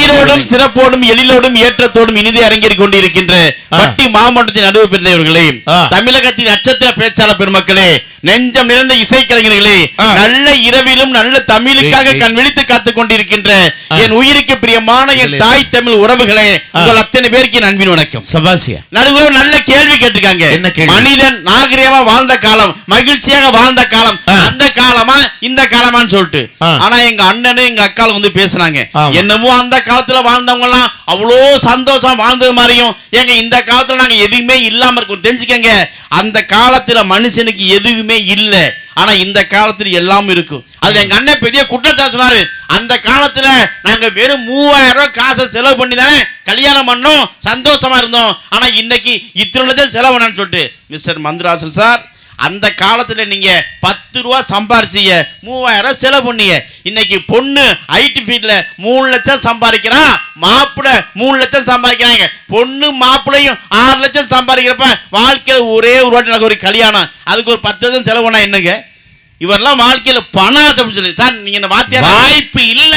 சீரோடும் சிறப்போடும் எழிலோடும் ஏற்றத்தோடும் இனிதே அரங்கேறி கொண்டிருக்கின்ற பட்டி மாவட்டத்தின் நடுவு பிறந்தவர்களே, தமிழகத்தின் நட்சத்திர பேச்சாளர் பெருமக்களே, நெஞ்சம் நிறைந்த இசைக்கலைஞர்களே, நல்ல இரவிலும் நல்ல தமிழுக்காக கண் விழித்து காத்துக் கொண்டிருக்கின்ற என் உயிருக்கு பிரியமான என் தாய் தமிழ் உறவுகளே, உங்கள் அத்தனை பேருக்கு என் அன்பின் வணக்கம். நடுவே நல்ல கேள்வி கேட்டிருக்காங்க. மனிதன் நாகரிகமா வாழ்ந்த காலம், மகிழ்ச்சியாக வாழ்ந்த காலம், அந்த காலமா இந்த காலமான்னு சொல்லிட்டு. ஆனா எங்க அண்ணனும் எங்க அக்காலும் வந்து பேசினாங்க, என்னமோ அந்த காலத்துல வாழ்ந்தவங்க எல்லாம் அவ்வளோ சந்தோஷம் வாழ்ந்தது மாதிரியும், எங்க இந்த காலத்துல நாங்க எதுவுமே இல்லாம இருக்கோம். தெரிஞ்சுக்கங்க, அந்த காலத்துல மனுஷனுக்கு எதுவுமே இல்ல, ஆனா இந்த காலத்துல எல்லாம் இருக்கும். அது எங்க அண்ணன் பெரிய குற்றச்சாட்டு சொன்னாரு. அந்த காலத்துல நாங்க வெறும் 3000 ரூபாய் காசை செலவு பண்ணி தானே கல்யாணம் பண்ணோம், சந்தோஷமா இருந்தோம். ஆனா இன்னைக்கு இத்தனை லட்சம் செலவு பண்ணு சொல்லிட்டு மிஸ்டர் மந்திராசன் சார், அந்த காலத்துல நீங்க 10 ரூபா சம்பாரிச்சீங்க, 3000 செலவு பண்ணீங்க. இன்னைக்கு பொண்ணு ஐடி ஃபீல்ட்ல 3 லட்சம் சம்பாதிக்கிறான், மாப்பிள்ளை 3 லட்சம் சம்பாதிக்கிறாங்க. பொண்ணு மாப்பிள்ளையும் 6 லட்சம் சம்பாதிக்கிறப்ப வாழ்க்கையில ஒரே ஒரு வாட்டி எனக்கு ஒரு கல்யாணம், அதுக்கு ஒரு 10 லட்சம் செலவு பண்ணா என்னங்க? இவரெல்லாம் வாழ்க்கையில பணம் ஆசைப்படுச்சு சார். நீங்க இந்த வார்த்தையால வாய்ப்பு இல்ல,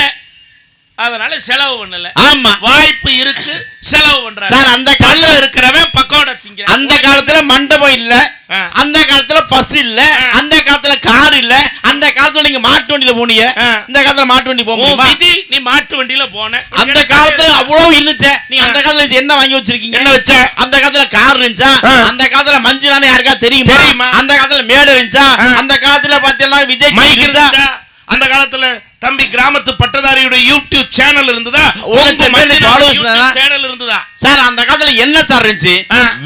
அதனால செலவு பண்ணல. ஆமா, வாய்ப்பு இருக்கு, செலவு பண்றாங்க சார். அந்த காலத்துல இருக்கிறவன் பக்கோடா திங்கறான். அந்த காலத்துல மண்டபம் இல்ல, அந்த காலத்துல பஸ் இல்ல, அந்த காலத்துல கார் இல்ல, அந்த காலத்துல நீங்க மாட்டு வண்டியில போனீங்க, இந்த காலத்துல மாட்டு வண்டி போக முடியுமா? நீ மாட்டு வண்டியில போன. அந்த காலத்துல அவ்வளவு இருந்துச்சு. நீ அந்த காலத்துல என்ன வாங்கி வச்சிருக்கீங்க? என்ன வச்ச? அந்த காலத்துல கார் இருந்துச்சா? அந்த காலத்துல மஞ்சுனானே யாருக்கா தெரியுமா? அந்த காலத்துல மேடை இருந்துச்சா? அந்த காலத்துல பாத்தீங்கன்னா விஜய் மைக் இருந்துச்சா? அந்த காலத்துல தம்பி கிராமத்து பட்டதாரியோட யூடியூப் சேனல் இருந்ததா? சேனல் இருந்ததா சார்? அந்த காலத்துல என்ன சார் இருந்துச்சு?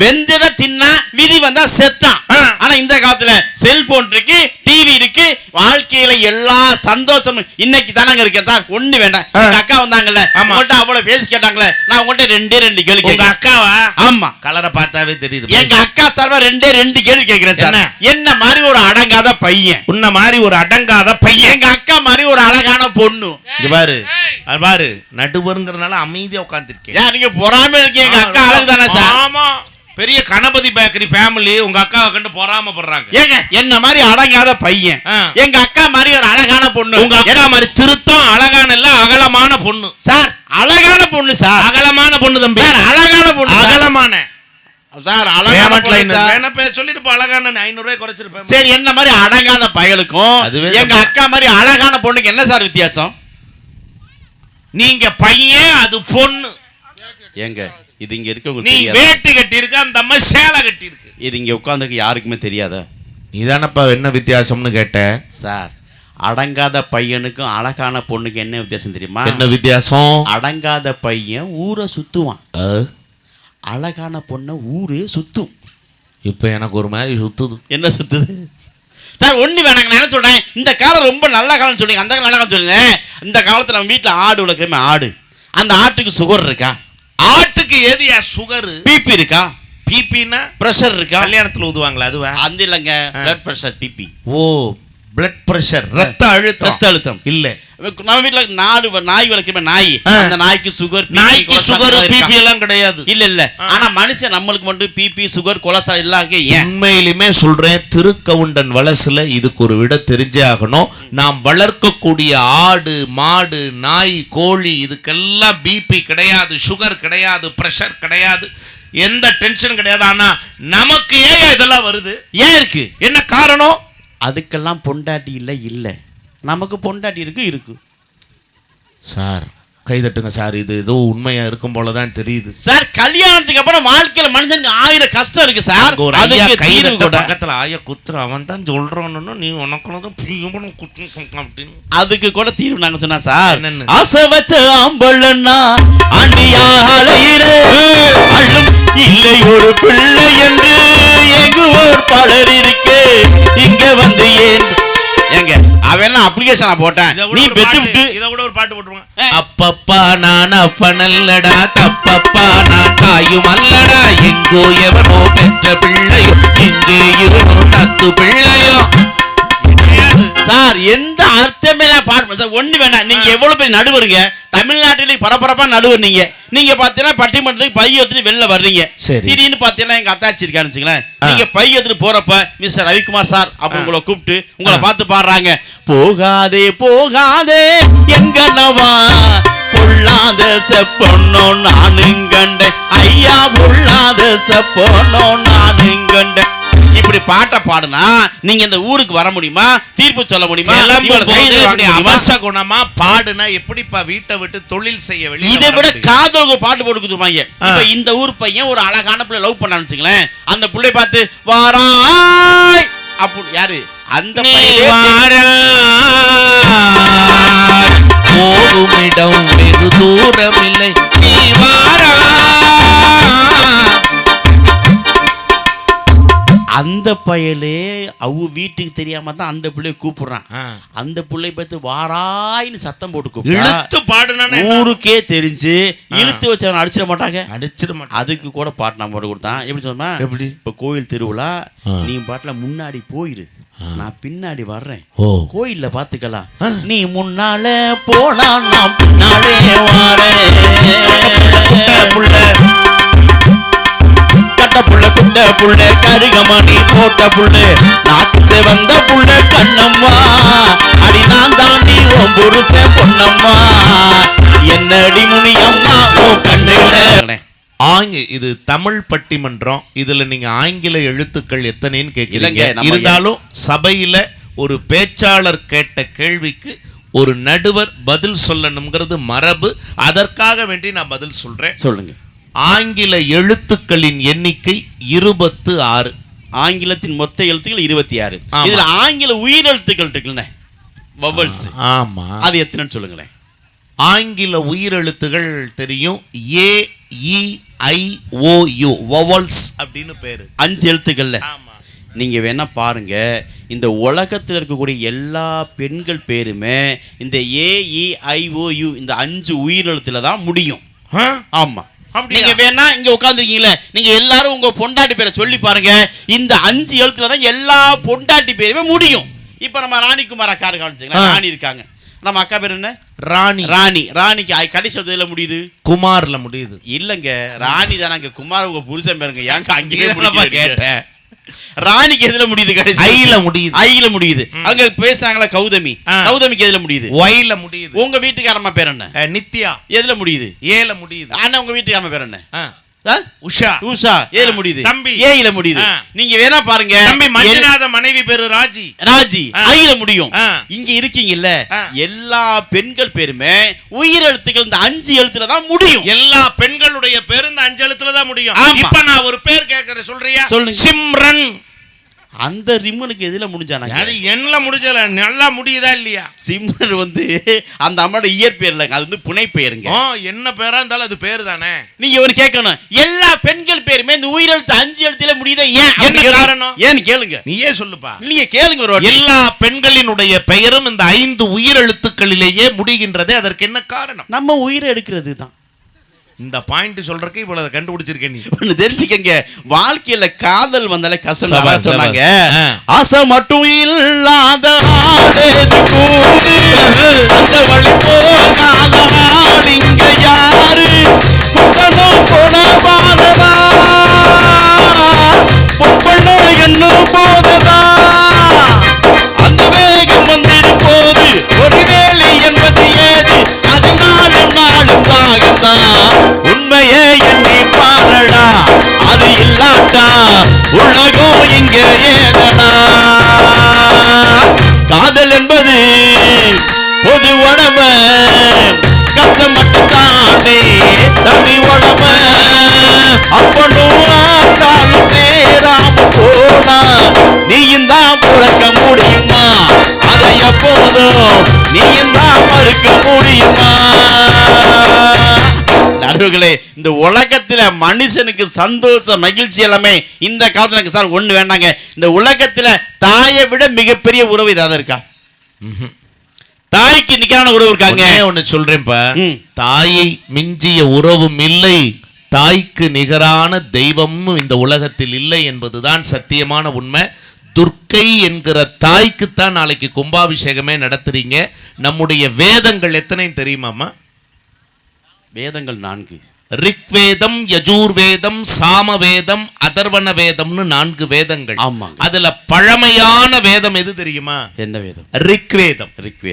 வெந்தத தின்னா விதி வந்தா செத்தான். ஆனா இந்த காலத்துல செல்போன் இருக்கு, டிவி இருக்கு, வாழ்க்கையில எல்லா சந்தோஷமும் இன்னைக்கு தானங்க இருக்கு சார். ஒண்ணு வேண்டாம். எங்க அக்கா வந்தாங்கல்ல, உங்கள்ட்ட அவ்வளவு பேசி கேட்டாங்களே, நான் உங்கள்ட்ட 2 கேள்வி. உங்க அக்காவா? ஆமா, கலரை பார்த்தாவே தெரியுது. எங்க அக்கா சார்பா 2 கேள்வி கேட்கிறேன் சார். என்ன மாதிரி ஒரு அடங்காத பையன், உன்ன மாதிரி ஒரு அடங்காத பையன், எங்க அக்கா மாதிரி ஒரு அழகான பொண்ணு. பாரு நடுவருங்கிறதுனால அமைதியா உட்கார்ந்துருக்கேன். நீங்க பொறாம இருக்கீங்க. எங்க அக்கா அழகு தானே சார்? ஆமா, பெரிய கணபதி பேக்கரி ஃபேமிலி உங்க அக்காவை கண்டு பொறாமப்படுறாங்க. ஏங்க என்ன மாதிரி அடங்காத பையன், எங்க அக்கா மாதிரி ஒரு அழகான பொண்ணு. உங்க அக்கா மாதிரி திருத்தம் அழகான இல்ல, அகலமான பொண்ணு சார். அழகான பொண்ணு சார். அகலமான பொண்ணு தம்பி. அழகான பொண்ணு, அகலமான சார். அழகான பொண்ணு சார். என்ன பேர் சொல்லிட்டு போ, அழகான 500 ரூபாய் குறைச்சிருப்பேன். சரி, என்ன மாதிரி அடங்காத பயலுக்கும் எங்க அக்கா மாதிரி அழகான பொண்ணுக்கு என்ன சார் வித்தியாசம்? நீங்க பையன், அது பொண்ணு. ஏங்க இது இங்க இருக்கவங்க நீ வேட்டி கட்டி இருக்க, அந்த அம்மா சேலை கட்டி இருக்கு. இது இங்க உட்கார்ந்துருக்கு யாருக்குமே தெரியாதா? நீதானப்பா என்ன வித்தியாசம்னு கேட்ட சார். அடங்காத பையனுக்கும் அழகான பொண்ணுக்கு என்ன வித்தியாசம் தெரியுமா? என்ன வித்தியாசம்? அடங்காத பையன் ஊரை சுத்துவான், அழகான பொண்ணை ஊரே சுத்தும். இப்ப எனக்கு ஒரு மாதிரி சுத்துது. என்ன சுத்துது சார்? ஒண்ணு வேணாங்க. நான் என்ன சொல்றேன், இந்த காலம் ரொம்ப நல்ல காலம் சொல்லுங்க, அந்த நல்ல காலம் சொல்லுங்க. இந்த காலத்துல நம்ம வீட்டுல ஆடு வளர்க்குறமே, ஆடு, அந்த ஆட்டுக்கு சுகர் இருக்கா? ஆட்டுக்கு எதுயா சுகர்? பிபி இருக்கா? பிபினா பிரஷர் இருக்கா? கல்யாணத்துல ஊதுவாங்களா அதுவா? அந்த இல்லங்க, பிளட் பிரஷர், பிபி. ஓ, பிளட் பிரஷர், ரத்த அழுத்தம் இல்ல. நம்ம வீட்டுல நாய் வளர்க்குறமே, நாய், அந்த நாய்க்கு சுகர், நாய்க்கு சுகர் பிபி எல்லாம் கிடையாது. இல்ல. ஆனா மனுஷன் நம்மளுக்கு மட்டும் பிபி சுகர் கொலஸ்ட்ரால் எல்லாம் இருக்கு. ஏன்? உண்மையிலுமே சொல்றேன், திருக்கவுண்டன் வலசுல இதுக்கு ஒரு விட தெரிஞ்சே ஆகணும். நாம் வளர்க்கக்கூடிய ஆடு, மாடு, நாய், கோழி இதுக்கெல்லாம் பிபி கிடையாது, சுகர் கிடையாது, பிரஷர் கிடையாது, எந்த டென்ஷன் கிடையாது. ஆனா நமக்கு ஏன் இதெல்லாம் வருது? ஏன் இருக்கு? என்ன காரணம்? அதுக்கெல்லாம் பொண்டாட்டி இல்ல. நமக்கு பொண்டாட்டி இருக்கு சார். கைதட்டுங்க சார், இது ஏதோ உண்மையா இருக்கும் போலதான் தெரியுது சார். கல்யாணத்துக்கு அப்புறம் வாழ்க்கையில மனுஷனுக்கு 1000 கஷ்டம் இருக்கு சார். அதுக்கு கைதட்ட பக்கத்துல ஆய குத்துற அவன் தான் சொல்றான்னு நீ உனக்கு அதுக்கு கூட தீர்வு நாங்க சொன்னா சார். என்னன்னு? ஆசை வச்ச ஆம்பளன்னா ஆண்டியாலையிலே அழும் இல்லை ஒரு பிள்ளை என்று எங்குவோர் பலர் இருக்கே, இங்க வந்து ஏன் ஏங்க அவன் அப்ளிகேஷன் போட்டேன், நீ பெத்து விட்டு இத கூட ஒரு பாட்டு போட்டுருவாங்க. அப்பப்பா நான் அப்பனல்லடா, தப்பப்பா நான் தாயும் அல்லடா, எங்கோ எவனோ பெற்ற பிள்ளையோ, இங்கே இருவரும் நத்து பிள்ளையோ. சார் எந்த அர்த்தமே பாடு சார். ஒண்ணு வேணாம். நீங்க எவ்வளவு பேர் நடுவருங்க தமிழ்நாட்டில பரபரப்பா நடுவர். நீங்க பாத்தீங்கன்னா பட்டிமன்றத்துக்கு பை எடுத்துட்டு வெளில வர்றீங்க. திடீர்னு பாத்தீங்கன்னா எங்க அத்தாச்சி இருக்கான்னு வச்சுங்களேன், நீங்க பை எடுத்துட்டு போறப்ப மிஸ்டர் ரவிக்குமார் சார் அப்ப உங்களை கூப்பிட்டு உங்களை பார்த்து பாடுறாங்க, போகாதே போகாதே எங்கனவா பொல்லாத செப்பொன்னோ நானும் கண்டேன் ஐயா, பொல்லாத செப்பொன்னோ நானும் கண்டேன். இப்படி பாட்டை பாடுனா நீங்க இந்த ஊருக்கு வர முடியுமா? தீர்ப்பு சொல்ல முடியுமா? அபசகுணமா பாடுனா எப்படிப்பா வீட்டை விட்டு தொழில் செய்ய வெளியே? இதை விட காதல் ஒரு பாட்டு போட்டு கொடுத்துருவாங்க. இப்ப இந்த ஊர் பையன் ஒரு அழகான பிள்ளை லவ் பண்ணான்னு வச்சுங்களேன், அந்த பிள்ளை பார்த்து வாராய் அப்படி யாரு அந்த போகுமிடம் வெகு தூரம் இல்லை, நீ அந்த பயலே அவ வீட்டுக்கு தெரியாம தான் அந்த பிள்ளைய கூப்பிடுறான். அந்த பிள்ளை பார்த்து வாராயின்னு சத்தம் போட்டு கூப்பிட்டு ஊருக்கே தெரிஞ்சு இழுத்து வச்சவன் அடிச்சிட மாட்டாங்க. அதுக்கு கூட பாட்டு நான் போட்டு கொடுத்தான். எப்படி சொன்னா, எப்படி இப்ப கோயில் திருவிழா, நீ பாட்டுல முன்னாடி போயிரு, நான் பின்னாடி வர்றேன், கோயில்ல பாத்துக்கலாம், நீ முன்னால போனா நான் பின்னாலே வாரேன். புள்ள குட்ட புள்ள கருகமணி போட்ட புள்ள நாட்டு வந்த புள்ள கண்ணம்மா, அடி நான் தாண்டி ஓம் புருஷன் பொன்னம்மா, என்னடி முனியம்மா ஓ கண்ணுல. இது தமிழ் பட்டிமன்றம். இதுல நீங்க ஆங்கில எழுத்துக்கள் எத்தனைன்னு கேட்கிறீங்க. இருந்தாலும் சபையில ஒரு பேச்சாளர் கேட்ட கேள்விக்கு ஒரு நடுவர் பதில் சொல்லணுங்கிறது மரபு. அதற்காக வேண்டி நான் பதில் சொல்றேன். சொல்லுங்க. ஆங்கில எழுத்துக்களின் எண்ணிக்கை 26. ஆங்கிலத்தின் மொத்த எழுத்துக்கள் 26. இதுல ஆங்கில உயிரெழுத்துக்கள் இருக்குல்ல, வவல்ஸ். ஆமா, அது எத்தனைன்னு சொல்லுங்களேன். ஆங்கில உயிரெழுத்துகள் தெரியும், AEIOU வவல்ஸ் அப்படின்னு பேரு. 5 எழுத்துக்கள்ல. நீங்க வேணா பாருங்க, இந்த உலகத்தில் இருக்கக்கூடிய எல்லா பெண்கள் பேருமே இந்த AEIOU இந்த 5 உயிரெழுத்துல தான் முடியும். ஆமா, நீங்க வேணா இங்க உட்கார்ந்துருக்கீங்களே, நீங்க எல்லாரும் உங்க பொண்டாட்டி பேரை சொல்லி பாருங்க, இந்த 5 எழுத்துல தான் எல்லா பொண்டாட்டி பேருமே முடியும். இப்ப நம்ம ராணிக்குமார் அக்கா இருக்காங்க, ராணி இருக்காங்க, நம்ம அக்கா பேர் என்ன? ராணி. ராணிக்கு கடைசி எதுல முடியுது? குமார்ல முடியுது. இல்லங்க, ராணி தானங்க. குமார் உங்க புருஷன் பேருங்க. ஏங்க அங்கேயே கேட்டேன். ராணிக்கு எதுல முடியுது? கடைசி ஐல முடியுது. அங்க பேசுறாங்களா கௌதமி, கௌதமிக்கு எதுல முடியுது? ஒய்ல முடியுது. உங்க வீட்டுக்காரம்மா பேர் என்ன? நித்யா. எதுல முடியுது? ஏல முடியுது. ஆனா உங்க வீட்டுக்காரம்மா பேர் என்ன? உஷா. ஏல முடியுது. தம்பி ஏல முடியுது. நீங்க வேணா பாருங்க, தம்பி மஞ்சநாத மனைவி பேரு ராஜி ஐல முடியும். இங்க இருக்கீங்கல்ல, எல்லா பெண்கள் பேருமே உயிரெழுத்துக்கள் இந்த 5 எழுத்துல தான் முடியும். எல்லா பெண்களுடைய பேரு இந்த 5 எழுத்துல தான் முடியும். இப்ப நான் ஒரு பேர் கேக்குறேன், சொல்றியா? சொல்லுங்க. சிம்ரன். அந்த ரிம்மனுக்கு எதுல முடிஞ்சானா? அது என்ன முடிஞ்சல, நல்லா முடியுதா இல்லையா? சிம்ரன் வந்து அந்த அம்மாவோட இயற்பெயர் இல்ல, அது வந்து புனை பெயருங்க. என்ன பேரா இருந்தாலும் அது பேரு தானே. நீங்க ஒரு கேட்கணும், எல்லா பெண்கள் பேருமே இந்த உயிரெழுத்து 5 எழுத்துல முடியுதா? ஏன்? என்ன காரணம்? ஏன்னு கேளுங்க. நீயே சொல்லுப்பா. நீங்க கேளுங்க. ஒரு எல்லா பெண்களினுடைய பெயரும் இந்த 5 உயிரெழுத்துக்களிலேயே முடிகின்றதே, அதற்கு என்ன காரணம்? நம்ம உயிரை எடுக்கிறது தான். இந்த பாயிண்ட் சொல்றதுக்கு இவ்வளவு கண்டுபிடிச்சிருக்க. நீ ஒண்ணு தெரிஞ்சுக்கங்க, வாழ்க்கையில காதல் வந்தாலே கஷ்டம் சொன்னாங்க. ஆசை மட்டும் இல்லாத அந்த வேகம் வந்துட்டு போது ஒரு வேலை என்பது ஏது, அது நாளும் நாளும் தாகத்தான். உண்மையே எண்ணி பாரடா, அது இல்லாட்டா உலகம் இங்க ஏதடா. காதல் என்பது பொது உடமை, கஷ்டம் மட்டும் தானே தம்பி உடமை. அப்பனும் ஆத்தாலும் சேராம போனா நீயும் தான் புழக்க முடியுமா? அதை எப்போதும் நீயும் தான் மறுக்க முடியுமா? நடுவுகளே, இந்த உலகத்துல மனுஷனுக்கு சந்தோஷ மகிழ்ச்சி எல்லாமே இந்த காலத்துல சார் ஒண்ணு வேண்டாங்க. இந்த உலகத்துல தாயை விட மிகப்பெரிய உறவு ஏதாவது இருக்கா? தாய்க்கு நிகரான உறவு இருக்காங்க. ஒன்னு சொல்றேன்ப்பா, தாயை மிஞ்சிய உறவும் இல்லை, தாய்க்கு நிகரான தெய்வமும் இந்த உலகத்தில் இல்லை என்பதுதான் சத்தியமான உண்மை. துர்க்கை என்கிற தாய்க்குத்தான் நாளைக்கு கும்பாபிஷேகமே நடத்துறீங்க. நம்முடைய வேதங்கள் எத்தனை தெரியுமாமா? வேதங்கள் 4. ரிக்வேதம், யஜூர்வேதம், சாமவேதம், அதர்வண வேதம்னு 4 வேதங்கள். அதுல பழமையான வேதம் எது தெரியுமா? என்ன வேதம்? ரிக்வேதம்.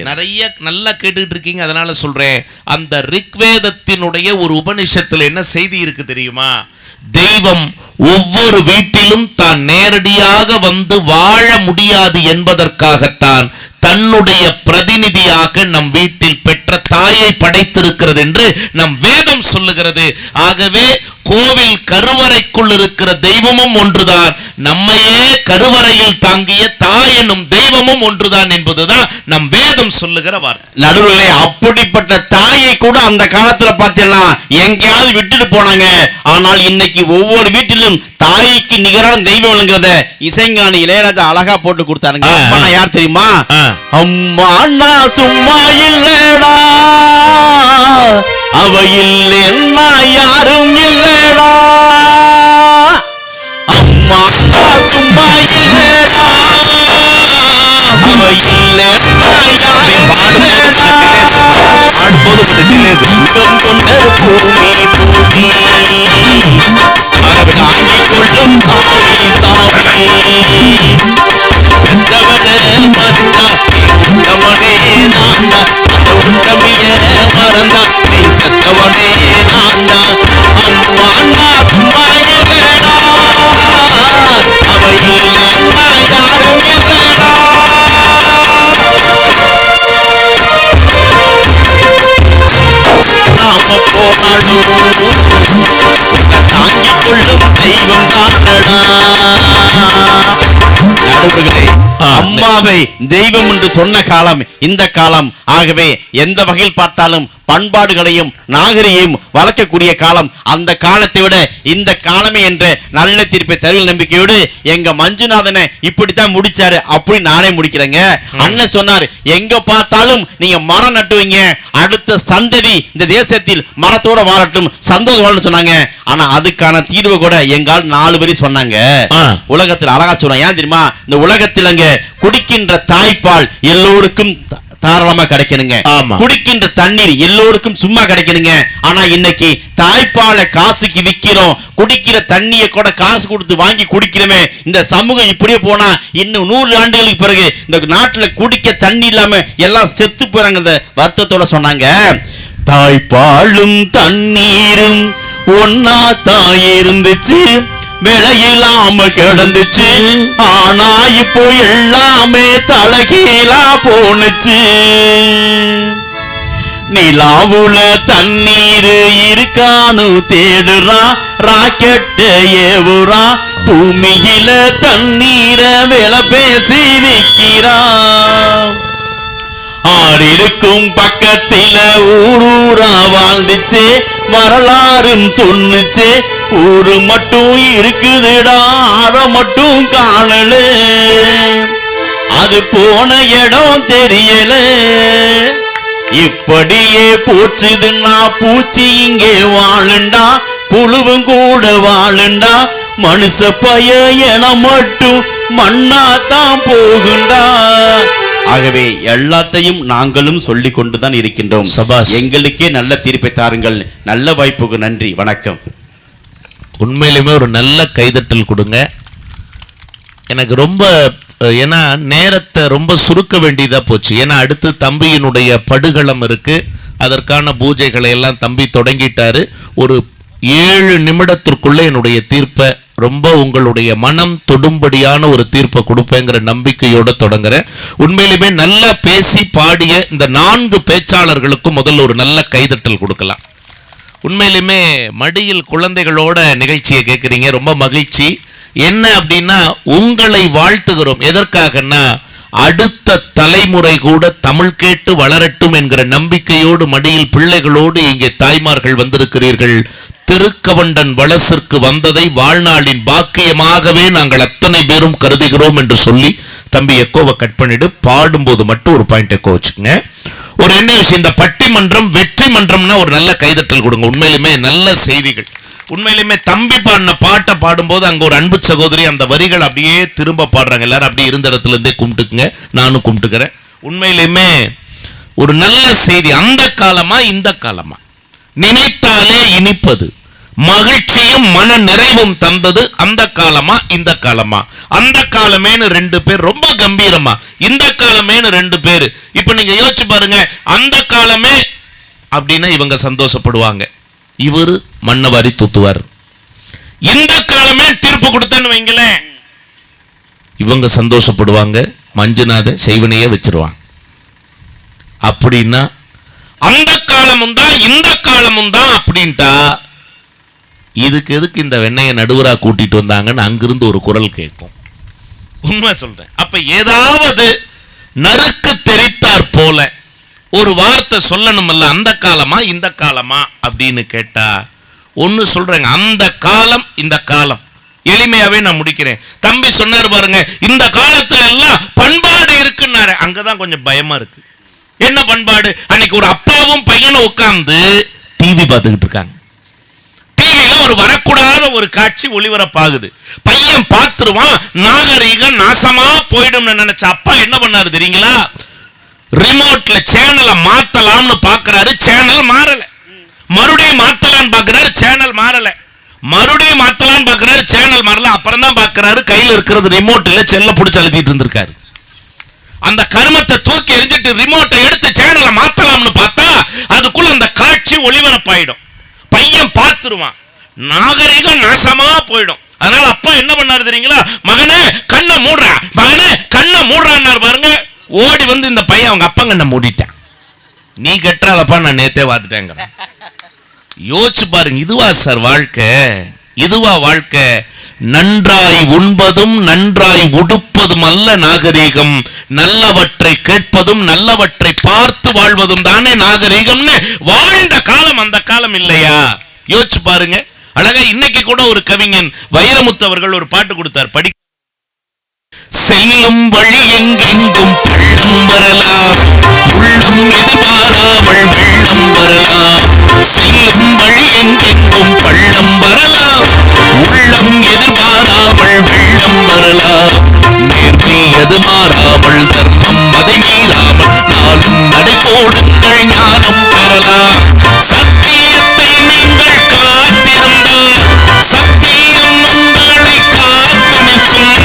நிறைய நல்லா கேட்டுட்டு இருக்கீங்க, அதனால சொல்றேன். அந்த ரிக்வேதத்தினுடைய ஒரு உபனிஷத்துல என்ன செய்தி இருக்கு தெரியுமா? தெய்வம் ஒவ்வொரு வீட்டிலும் தான் நேரடியாக வந்து வாழ முடியாது என்பதற்காகத்தான் தன்னுடைய பிரதிநிதியாக நம் வீட்டில் பெற்ற தாயை படைத்திருக்கிறது என்று நம் வேதம் சொல்லுகிறது. ஆகவே கோவில் கருவறைக்குள் இருக்கிற தெய்வமும் ஒன்றுதான், நம்மையே கருவறையில் தாங்கிய தாய் எனும் தெய்வமும் ஒன்றுதான் என்பதுதான் நம் வேதம் சொல்லுகிற வார்த்தை. நடுவுல அப்படிப்பட்ட தாயை கூட அந்த காலத்துல பார்த்தீங்கன்னா எங்கேயாவது விட்டுட்டு போனாங்க. ஆனால் இன்னைக்கு ஒவ்வொரு வீட்டிலும் தாய்க்கு நிகரான தெய்வம்ங்கிறத இசைஞானி இளையராஜா அழகா போட்டு கொடுத்தாருங்க. யார் தெரியுமா? அம்மா அண்ணா சும்மா இல்லடா, அவ இல்லைன்னா யாரும் இல்லடா. அம்மா அண்ணா சும்மா இல்லடா, அவ இல்லைன்னா யாரும் பாடும்போது அம்மாவை தெய்வம் என்று சொன்ன காலம் இந்த காலம். ஆகவே எந்த வகையில் பார்த்தாலும் பண்பாடுகளையும் நாகரிகையும் வளர்க்கக்கூடிய காலம் அந்த காலத்தை விட இந்த காலமே என்ற நல்ல தீர்ப்பை தருவில் நம்பிக்கையோடு எங்க மஞ்சுநாதனை இப்படித்தான் முடிச்சாரு, அப்படி நானே முடிக்கிறேங்க. அண்ணன் சொன்னார், எங்க பார்த்தாலும் நீங்க மரம் நட்டுவீங்க, அடுத்த சந்ததி இந்த தேசத்தில் மரத்தோட வாழட்டும், சந்தோஷம் வாழணும் சொன்னாங்க. ஆனா அதுக்கான தீர்வு கூட எங்கால் 4 வரி சொன்னாங்க. உலகத்தில் அழகா சொன்னாங்க. ஏன் தெரியுமா? இந்த உலகத்தில் அங்க குடிக்கின்ற தாய்ப்பால் எல்லோருக்கும் தாராளமா கிடைக்கணுங்க, குடிக்கின்ற தண்ணீர் எல்லோருக்கும் சும்மா கிடைக்கணுங்க. ஆனா இன்னைக்கு தாய்ப்பாலை காசுக்கு விக்கிறோம், குடிக்கிற தண்ணியை கூட காசு கொடுத்து வாங்கி குடிக்கிறோமே. இந்த சமூகம் இப்படியே போனா இன்னும் 100 ஆண்டுகளுக்கு பிறகு இந்த நாட்டுல குடிக்க தண்ணி இல்லாம எல்லாம் செத்து போறாங்க. வருத்தத்தோட சொன்னாங்க, தாய்ப்பாலும் தண்ணீரும் ஒன்னா தான் இருந்துச்சு, விலையில்லாம கிடந்துச்சு, ஆனா இப்போ எல்லாமே தலைகீழா போனுச்சு. நிலாவுல தண்ணீர் இருக்கானு தேடுறான், ராக்கெட்ட ஏவுறான், பூமியில தண்ணீர விலை பேசி விக்கிறான். ஆறிருக்கும் பக்கத்தில ஊரூரா வாழ்ந்துச்சு, வரலாறுன்னு சொன்னுச்சு, ஊரு மட்டும் இருக்குதுடா, அத மட்டும் காணல, அது போன இடம் தெரியல. இப்படியே போச்சுதுன்னா பூச்சி இங்கே வாழுண்டா, புழுவும் கூட வாழுண்டா, மனுஷ பய என மட்டும் மண்ணாத்தான் போகுண்டா. ஆகவே எல்லாத்தையும் நாங்களும் சொல்லிக் கொண்டுதான் இருக்கின்றோம். எங்களுக்கே நல்ல தீர்ப்பை தாருங்கள். நல்ல வாய்ப்புக்கு நன்றி, வணக்கம். உண்மையிலுமே ஒரு நல்ல கைதட்டல் கொடுங்க. எனக்கு ரொம்ப, ஏன்னா நேரத்தை ரொம்ப சுருக்க வேண்டியதா போச்சு. ஏன்னா அடுத்து தம்பியினுடைய படுகளம் இருக்கு, அதற்கான பூஜைகளை எல்லாம் தம்பி தொடங்கிட்டாரு. ஒரு 7 நிமிடத்திற்குள்ள என்னுடைய தீர்ப்பை ரொம்ப உங்களுடைய மனம் தொடும்படியான ஒரு தீர்ப்பை கொடுப்பேங்கிற நம்பிக்கையோட தொடங்குறேன். உண்மையிலுமே நல்லா பேசி பாடிய இந்த 4 பேச்சாளர்களுக்கும் முதல்ல ஒரு நல்ல கைதட்டல் கொடுக்கலாம். உண்மையிலுமே மடியில் குழந்தைகளோட நிகழ்ச்சியை கேட்குறீங்க, ரொம்ப மகிழ்ச்சி. என்ன அப்படின்னா உங்களை வாழ்த்துகிறோம். எதற்காகன்னா அடுத்த தலைமுறை கூட தமிழ் கேட்டு வளரட்டும் என்கிற நம்பிக்கையோடு மடியில் பிள்ளைகளோடு இங்கே தாய்மார்கள் வந்திருக்கிறீர்கள். திருக்கவண்டன் வலசிற்கு வந்ததை வாழ்நாளின் பாக்கியமாகவே நாங்கள் அத்தனை பேரும் கருதுகிறோம் என்று சொல்லி தம்பி எக்கோவை கட் பண்ணிட்டு பாடும்போது மட்டும் ஒரு பாயிண்ட் எக்கோ வச்சுக்கோங்க. ஒரு 2 விஷயம், இந்த பட்டிமன்றம் வெற்றி மன்றம்னா ஒரு நல்ல கைதட்டல் கொடுங்க. உண்மையிலுமே நல்ல செய்திகள். உண்மையிலுமே தம்பி பாடின பாட்டை பாடும்போது அங்க ஒரு அன்பு சகோதரி அந்த வரிகள் அப்படியே திரும்ப பாடுறாங்க. எல்லாரும் அப்படியே இருந்த இடத்துல இருந்தே கும்பிட்டுக்குங்க, நானும் கும்பிட்டுக்கிறேன். உண்மையிலுமே ஒரு நல்ல செய்தி. அந்த காலமா இந்த காலமா நினைத்தாலே இனிப்பது, மகிழ்ச்சியும் மன நிறைவும் தந்தது அந்த காலமா இந்த காலமா? அந்த காலமேனு 2 பேர் ரொம்ப கம்பீரமா, இந்த காலமேனு 2 பேர். இப்ப நீங்க யோசிச்சு பாருங்க, அந்த காலமே அப்படின்னா இவங்க சந்தோஷப்படுவாங்க, இவரு மண்ணை வாரி தூத்துவார். இந்த காலமே தீர்ப்பு கொடுத்தேன்னு வைங்களேன், இவங்க சந்தோஷப்படுவாங்க, மஞ்சுநாத செய்வனையே வச்சிருவான். அப்படின்னா அந்த காலமும் தான் இந்த காலமும் தான் அப்படின்ட்டா இதுக்கு எதுக்கு இந்த வெண்ணையை நடுவரா கூட்டிட்டு வந்தாங்கன்னு அங்கிருந்து ஒரு குரல் கேட்கும். உண்மை சொல்றேன். அப்ப ஏதாவது நறுக்கு தெரித்தார் போல ஒரு வார்த்தை சொல்லணுமல்ல, அந்த காலமா இந்த காலமா அப்படின்னு கேட்டா ஒன்னு சொல்றேங்க, அந்த காலம் இந்த காலம். எளிமையாவே நான் முடிக்கிறேன். தம்பி சொன்னார் பாருங்க, இந்த காலத்துல எல்லாம் பண்பாடு இருக்குன்னாரு. அங்கதான் கொஞ்சம் பயமா இருக்கு. என்ன பண்பாடு? அன்னைக்கு ஒரு அப்பாவும் பையனும் உட்கார்ந்து டிவி பார்த்துக்கிட்டு இருக்காங்க. டிவியில ஒரு வரக்கூடாத ஒரு காட்சி ஒளிபரப்பாகுது. பையன் பார்த்துருவான், நாகரீகம் நாசமா போயிடும் நினைச்ச அப்பா என்ன பண்ணாரு தெரியுங்களா? ரிமோட்ல சேனலை மாத்தலாம்னு பாக்குறாரு, சேனல் மாறல. மறுபடியும் மாத்தலான்னு பாக்குறாரு, சேனல் மாறல. மறுபடியும் மாத்தலான்னு பாக்குறாரு, சேனல் மாறல. அப்புறம் தான் பாக்குறாரு கையில இருக்கிறது ரிமோட் இல்ல, செல்ல பிடிச்சு அழுத்திட்டு இருந்திருக்காரு. அந்த கர்மத்தை தூக்கி எரிஞ்சிட்டு ரிமோட்டை எடுத்து சேனலை மாத்தலாம்னு பார்த்தா அதுக்குள்ள அந்த காட்சி ஒளிபரப்பாயிடும். பையன் பார்த்துருவான், நாகரிகம் நாசமா போயிடும். அதனால அப்பா என்ன பண்ணாரு தெரியுங்களா? மகனே கண்ணை மூடுறா, மகனே கண்ணை மூடுறான்னு பாருங்க. ஓடி வந்து இந்த பையன் அவங்க அப்பா கண்ணை மூடிட்டான். நீ கெட்டாதப்பா, நான் நேத்தே பார்த்துட்டேங்க. யோசிச்சு பாருங்க, இதுவா சார் வாழ்க்கை? இதுவா வாழ்க்கை? நன்றாய் உண்பதும் நன்றாய் உடுப்பதும் அல்ல நாகரீகம், நல்லவற்றை கேட்பதும் நல்லவற்றை பார்த்து வாழ்வதும் தானே நாகரீகம்னு வாழ்ந்த காலம் அந்த காலம் இல்லையா? யோசிச்சு பாருங்க. அழகா இன்னைக்கு கூட ஒரு கவிஞன் வைரமுத்து அவர்கள் ஒரு பாட்டு கொடுத்தார், படி. செல்லும் வழி எங்கெங்கும் பள்ளம் வரலாம், உள்ளம் எதிர்பாராமல் வெள்ளம் வரலாம். செல்லும் வழி எங்கெங்கும் பள்ளம் வரலாம், உள்ளம் எதிர்பாராமல் வெள்ளம் வரலாம். நேர்மை அது மாறாமல், தர்மம் அதை மீறாமல், நாளும் நடைபோடுங்கள் ஞானம் பெறலாம். சத்தியத்தை நீங்கள் காத்திருந்தால் சத்தியம் உங்களை காத்து நிற்கும்.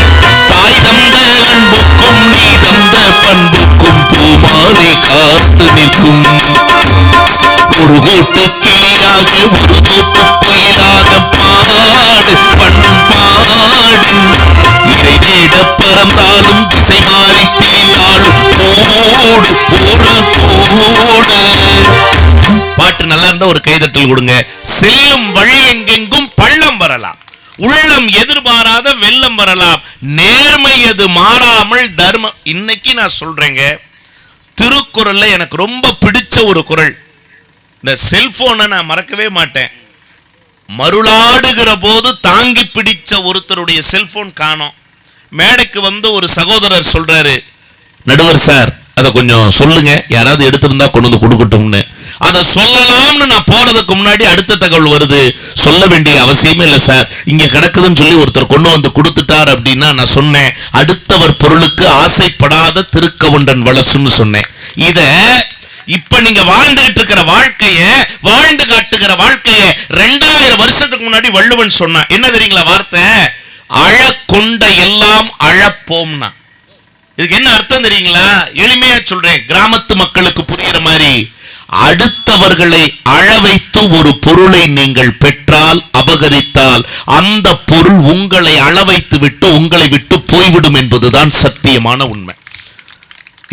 தாய் தந்த அன்புக்கும் நீ தந்த பண்புக்கும் பூமாலை காத்து நிற்கும். ஒரு கூட்டு கிளியாக ஒரு தோப்பு பிள்ளையாக பாடு பண்பாடு. இறை தேட பறந்தாலும் திசை மாறி திரிந்தாலும் ஓடு ஒரு கோடு. பாட்டு நல்லா இருந்தா ஒரு கைதட்டல் கொடுங்க. செல்லும் வழி எங்கெங்கும் பள்ளம் வரலாம், உள்ளம் எதிர்பாராத வெள்ளம் வரலாம். நேர்மை அது மாறாமல் தர்மம். இன்னைக்கு நான் சொல்றேங்க, திருக்குறள்ல எனக்கு ரொம்ப பிடிச்ச ஒரு குறள். இந்த செல்போனை நான் மறக்கவே மாட்டேன். மருளாடுகிற போது தாங்கி பிடிச்ச ஒருத்தருடைய செல்போன் காணோம். மேடைக்கு வந்து ஒரு சகோதரர் சொல்றாரு, நடுவர் சார் அதை கொஞ்சம் சொல்லுங்க, யாராவது எடுத்திருந்தா கொண்டு வந்து கொடுக்கட்டும்னு. அதை சொல்லலாம்னு நான் போறதுக்கு முன்னாடி அடுத்த தகவல் வருது, சொல்ல வேண்டிய அவசியமே இல்லை சார், இங்க கிடக்குதுன்னு சொல்லி ஒருத்தர் கொண்டு வந்து கொடுத்துட்டார் அப்படின்னா நான் சொன்னேன், அடுத்தவர் பொருளுக்கு ஆசைப்படாத திருக்கவுண்டன் வளசுன்னு சொன்னேன். இத இப்ப நீங்க வாழ்ந்துகிட்டு இருக்கிற வாழ்க்கைய, வாழ்ந்து காட்டுகிற வாழ்க்கைய 2000 வருஷத்துக்கு முன்னாடி வள்ளுவன் சொன்னான். என்ன தெரியுங்களா வார்த்தை? அழ கொண்ட எல்லாம் அழப்போம்னா. இதுக்கு என்ன அர்த்தம் தெரியுங்களா? எளிமையா சொல்றேன், கிராமத்து மக்களுக்கு புரியுற மாதிரி. அடுத்தவர்களை அழ வைத்து ஒரு பொருளை நீங்கள் பெற்றால், அபகரித்தால், அந்த பொருள் உங்களை அள வைத்து விட்டு உங்களை விட்டு போய்விடும் என்பதுதான் சத்தியமான உண்மை.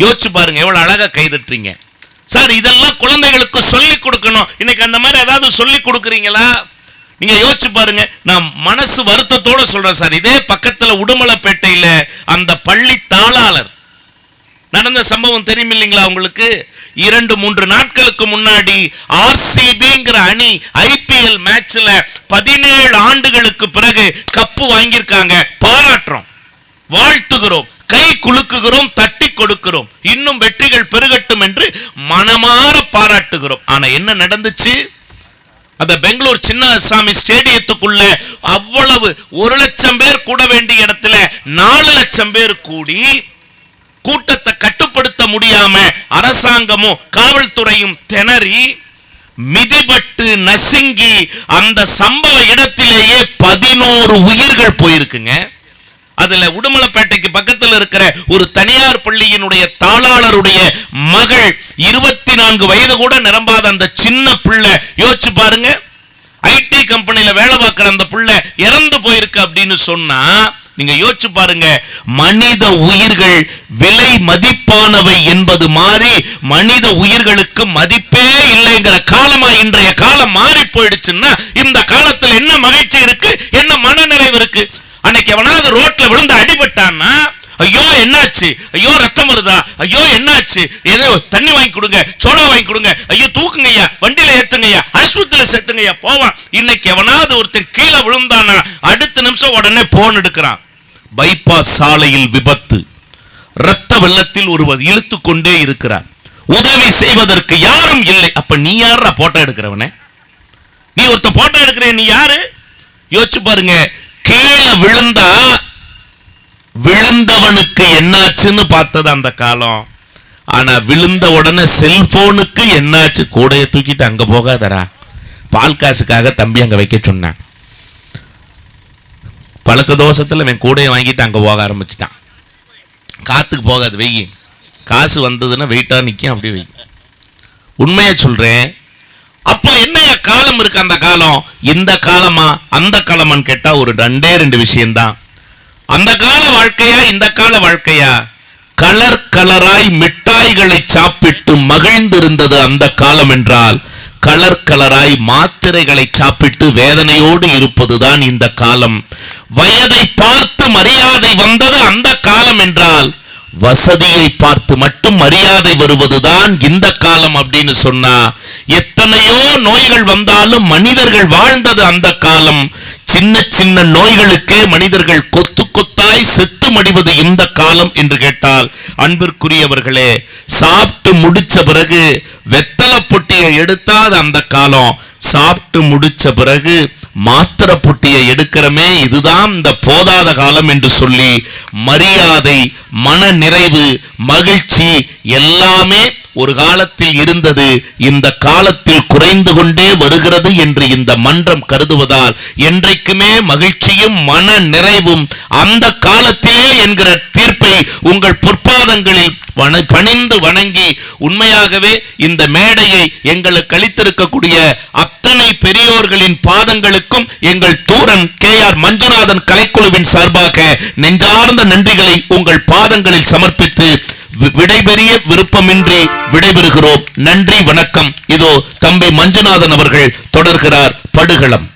யோசிச்சு பாருங்க, எவ்வளவு அழகா கைதட்டுறீங்க சார். இதெல்லாம் குழந்தைகளுக்கு சொல்லி கொடுக்கணும். இன்னைக்கு அந்த மாதிரி ஏதாவது சொல்லி கொடுக்குறீங்களா? நீங்க யோசிச்சு பாருங்க. நான் மனசு வருத்தத்தோட சொல்றேன் சார். இதே பக்கத்துல உடுமலைப்பேட்டையில அந்த பள்ளி தாளாளர் நடந்த சம்பவம் தெரியும் இல்லைங்களா உங்களுக்கு? 2-3 நாட்களுக்கு முன்னாடி ஆர்சிபிங்கிற அணி ஐபிஎல் மேட்ச்ல 17 ஆண்டுகளுக்கு பிறகு கப்பு வாங்கியிருக்காங்க. பாராட்டுறோம், வாழ்த்துகிறோம், கை குலுக்குகிறோம், தட்டி கொடுக்கிறோம். இன்னும் வெற்றிகள் பெருகட்டும் என்று மனமாற பாராட்டுகிறோம். ஆனா என்ன நடந்துச்சு? அந்த பெங்களூர் சின்னசாமி ஸ்டேடியத்துக்குள்ள அவ்வளவு 1 லட்சம் பேர் கூட வேண்டிய இடத்துல 4 லட்சம் பேர் கூடி கூட்டத்தை கட்டுப்படுத்த முடியாம அரசாங்கமும் காவல்துறையும் திணறி மிதிபட்டு நசுங்கி அந்த சம்பவ இடத்திலேயே 11 உயிர்கள் போயிருக்குங்க. அதுல உடுமலைப்பேட்டைக்கு பக்கத்தில் இருக்கிற ஒரு தனியார் பள்ளியினுடைய தாளாளருடைய மகள் 24 வயது கூட நிரம்பாத அந்த சின்ன பிள்ளை, யோசிச்சு பாருங்க, ஐடி கம்பெனில வேலை பார்க்கிற அந்த பிள்ளை இறந்து போயிருக்கு அப்படின்னு சொன்னா நீங்க யோசிச்சு பாருங்க. மனித உயிர்கள் விலை மதிப்பானவை என்பது மாறி மனித உயிர்களுக்கு மதிப்பே இல்லைங்கிற காலமா இன்றைய காலம் மாறி போயிடுச்சுன்னா இந்த காலத்துல என்ன மகிழ்ச்சி இருக்கு, என்ன மனநிறைவு இருக்கு? அன்னைக்கு எவனாவது ரோட்ல விழுந்து அடிபட்டான்னா ஐயோ என்னாச்சு, ஐயோ ரத்தம் வருதா, ஐயோ என்னாச்சு, ஏதோ தண்ணி வாங்கி கொடுங்க, சோடா வாங்கி கொடுங்க, ஐயோ தூக்குங்கய்யா, வண்டியில ஏத்துங்கய்யா, ஆஸ்பத்திரியில சேர்த்துங்கய்யா போவான். இன்னைக்கு எவனாவது ஒருத்தன் கீழே விழுந்தானா அடுத்த நிமிஷம் உடனே போன் எடுக்கிறான். பைபாஸ் சாலையில் விபத்து, ரத்த வெள்ளத்தில் ஒருவர் இழுத்து கொண்டே இருக்கிறார், உதவி செய்வதற்கு யாரும் இல்லை. அப்ப நீ யாரா போட்டோ எடுக்கிறவனே? நீ ஒருத்தன் போட்டோ எடுக்கிற, நீ யாரு? யோசிச்சு பாருங்க. கீழே விழுந்தா விழுந்தவனுக்கு என்னாச்சுன்னு பார்த்தது அந்த காலம். ஆனா விழுந்த உடனே செல்போனுக்கு என்னாச்சு, கூடைய தூக்கிட்டு அங்க போகாதரா, பால் காசுக்காக தம்பி அங்க வைக்க சொன்னான். பழக்க தோஷத்துல அவன் கூடைய வாங்கிட்டு அங்க போக ஆரம்பிச்சுட்டான். காத்துக்கு போகாது, வெயி, காசு வந்ததுன்னா வெயிட்டா நிக்கும், அப்படி வெயி. உண்மையை சொல்றேன். அப்ப என்னையா காலம் இருக்கு அந்த காலம்? இந்த காலமா அந்த காலமான்னு கேட்டா ஒரு 2 விஷயம்தான். அந்த கால வாழ்க்கையா இந்த கால வாழ்க்கையா? கலர் கலராய் மிட்டாய்களை சாப்பிட்டு மகிழ்ந்திருந்தது அந்த காலம் என்றால், கலர் கலராய் மாத்திரைகளை சாப்பிட்டு வேதனையோடு இருப்பதுதான் இந்த காலம். வயதை பார்த்து மரியாதை வந்தது அந்த காலம் என்றால், வசதியை பார்த்து மட்டும் மரியாதை வருவதுதான் இந்த காலம் அப்படின்னு சொன்னா, எத்தனையோ நோய்கள் வந்தாலும் மனிதர்கள் வாழ்ந்தது அந்த காலம். சின்ன சின்ன நோய்களுக்கே மனிதர்கள் கொத்து கொத்தாய் செத்து மடிவது இந்த காலம் என்று கேட்டால், அன்பிற்குரியவர்களே, சாப்பிட்டு முடிச்ச பிறகு வெத்தலை பொட்டியை எடுத்தாது அந்த காலம். சாப்பிட்டு முடிச்ச பிறகு மாத்திரை பொட்டியை எடுக்கிறமே, இதுதான் இந்த போதாத காலம் என்று சொல்லி மரியாதை, மன நிறைவு, மகிழ்ச்சி எல்லாமே ஒரு காலத்தில் இருந்தது, இந்த காலத்தில் குறைந்து கொண்டே வருகிறது என்று இந்த மன்றம் கருதுவதால் என்றைக்குமே மகிழ்ச்சியும் மன நிறைவும் அந்த காலத்திலே என்கிற தீர்ப்பை உங்கள் பொற்பாதங்களில் பணிந்து வணங்கி, உண்மையாகவே இந்த மேடையை எங்களுக்கு அளித்திருக்கக்கூடிய அத்தனை பெரியோர்களின் பாதங்களுக்கும் எங்கள் தூரன் KR மஞ்சுநாதன் கலைக்குழுவின் சார்பாக நெஞ்சார்ந்த நன்றிகளை உங்கள் பாதங்களில் சமர்ப்பித்து விடைபெறிய விருப்பமின்றி விடைபெறுகிறோம். நன்றி, வணக்கம். இதோ தம்பி மஞ்சுநாதன் அவர்கள் தொடர்கிறார். படுகளம்.